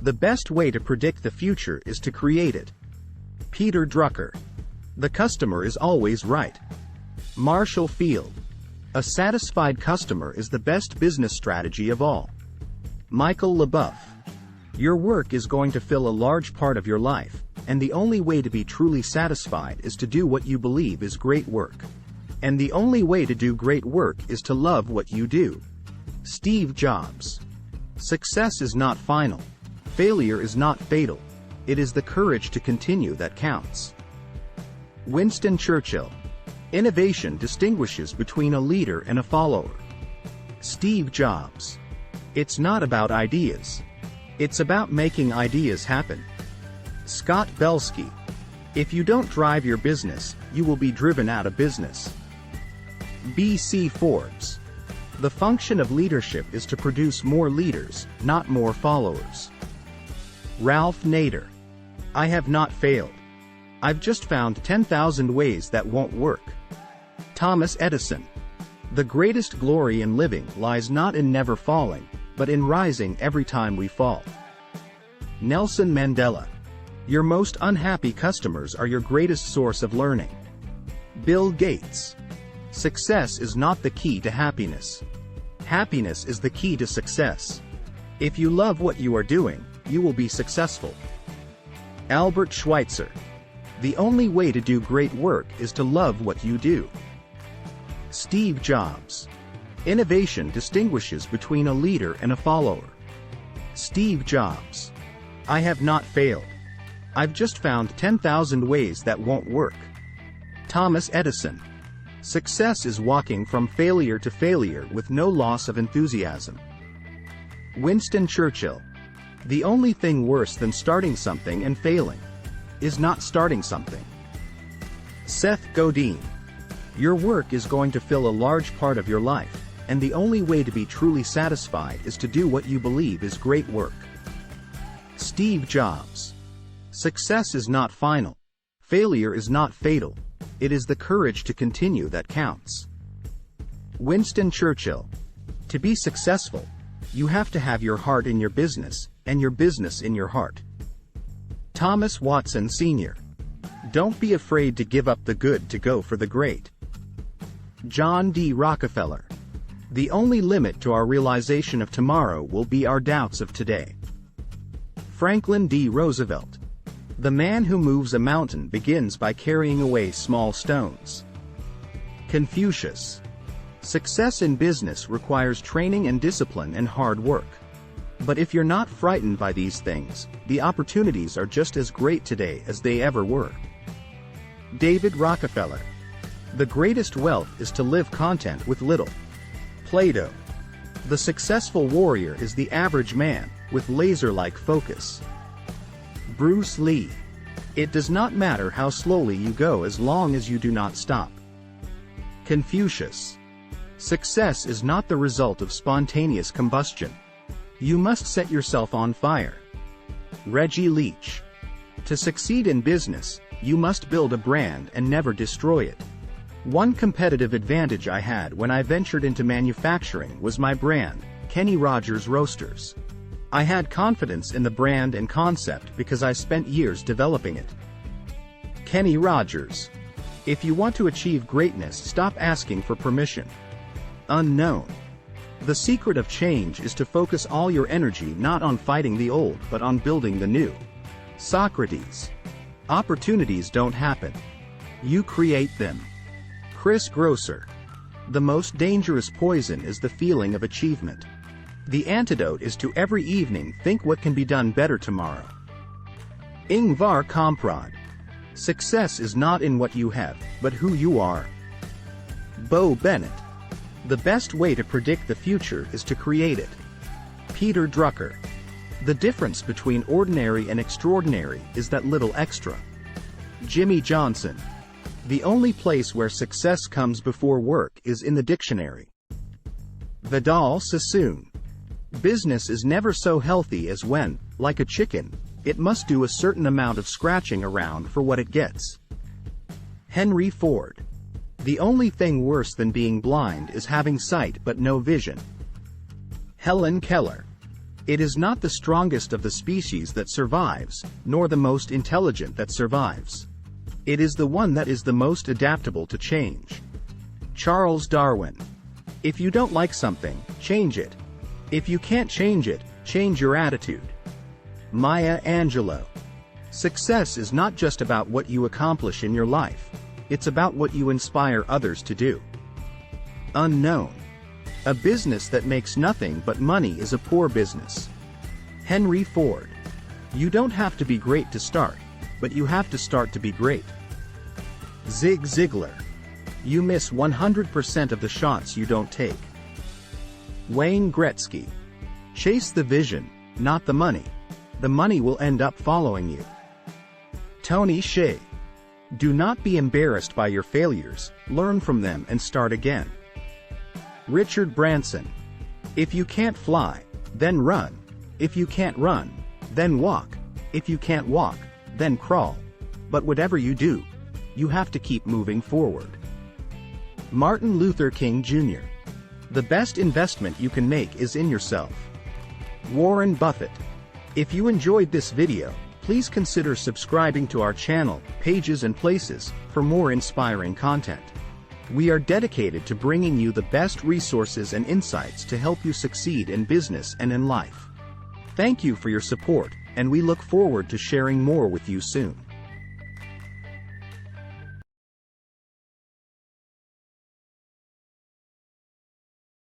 The best way to predict the future is to create it. Peter Drucker. The customer is always right. Marshall Field. A satisfied customer is the best business strategy of all. Michael LeBeouf. Your work is going to fill a large part of your life, and the only way to be truly satisfied is to do what you believe is great work. And the only way to do great work is to love what you do. Steve Jobs. Success is not final. Failure is not fatal. It is the courage to continue that counts. Winston Churchill. Innovation distinguishes between a leader and a follower. Steve Jobs. It's not about ideas. It's about making ideas happen. Scott Belsky. If you don't drive your business, you will be driven out of business. B.C. Forbes. The function of leadership is to produce more leaders, not more followers. Ralph Nader. I have not failed. I've just found 10,000 ways that won't work. Thomas Edison. The greatest glory in living lies not in never falling, but in rising every time we fall. Nelson Mandela. Your most unhappy customers are your greatest source of learning. Bill Gates. Success is not the key to happiness. Happiness is the key to success. If you love what you are doing, you will be successful. Albert Schweitzer. The only way to do great work is to love what you do. Steve Jobs. Innovation distinguishes between a leader and a follower. Steve Jobs. I have not failed. I've just found 10,000 ways that won't work. Thomas Edison. Success is walking from failure to failure with no loss of enthusiasm. Winston Churchill. The only thing worse than starting something and failing is not starting something. Seth Godin. Your work is going to fill a large part of your life, and the only way to be truly satisfied is to do what you believe is great work. Steve Jobs. Success is not final. Failure is not fatal. It is the courage to continue that counts. Winston Churchill. To be successful, you have to have your heart in your business, and your business in your heart. Thomas Watson Sr. Don't be afraid to give up the good to go for the great. John D. Rockefeller. The only limit to our realization of tomorrow will be our doubts of today. Franklin D. Roosevelt. The man who moves a mountain begins by carrying away small stones. Confucius. Success in business requires training and discipline and hard work. But if you're not frightened by these things, the opportunities are just as great today as they ever were. David Rockefeller. The greatest wealth is to live content with little. Plato. The successful warrior is the average man, with laser-like focus. Bruce Lee. It does not matter how slowly you go as long as you do not stop. Confucius. Success is not the result of spontaneous combustion. You must set yourself on fire. Reggie Leach. To succeed in business, you must build a brand and never destroy it. One competitive advantage I had when I ventured into manufacturing was my brand, Kenny Rogers Roasters. I had confidence in the brand and concept because I spent years developing it. Kenny Rogers. If you want to achieve greatness, stop asking for permission. Unknown. The secret of change is to focus all your energy not on fighting the old but on building the new. Socrates. Opportunities don't happen. You create them. Chris Grosser. The most dangerous poison is the feeling of achievement. The antidote is to every evening think what can be done better tomorrow. Ingvar Kamprad. Success is not in what you have, but who you are. Bo Bennett. The best way to predict the future is to create it. Peter Drucker. The difference between ordinary and extraordinary is that little extra. Jimmy Johnson. The only place where success comes before work is in the dictionary. Vidal Sassoon. Business is never so healthy as when, like a chicken, it must do a certain amount of scratching around for what it gets. Henry Ford. The only thing worse than being blind is having sight but no vision. Helen Keller. It is not the strongest of the species that survives, nor the most intelligent that survives. It is the one that is the most adaptable to change. Charles Darwin. If you don't like something, change it. If you can't change it, change your attitude. Maya Angelou. Success is not just about what you accomplish in your life. It's about what you inspire others to do. Unknown. A business that makes nothing but money is a poor business. Henry Ford. You don't have to be great to start, but you have to start to be great. Zig Ziglar. You miss 100% of the shots you don't take. Wayne Gretzky. Chase the vision, not the money. The money will end up following you. Tony Hsieh. Do not be embarrassed by your failures, learn from them and start again. Richard Branson. If you can't fly, then run. If you can't run, then walk. If you can't walk, then crawl. But whatever you do, you have to keep moving forward. Martin Luther King Jr. The best investment you can make is in yourself. Warren Buffett. If you enjoyed this video, please consider subscribing to our channel, Pages and Places, for more inspiring content. We are dedicated to bringing you the best resources and insights to help you succeed in business and in life. Thank you for your support, and we look forward to sharing more with you soon.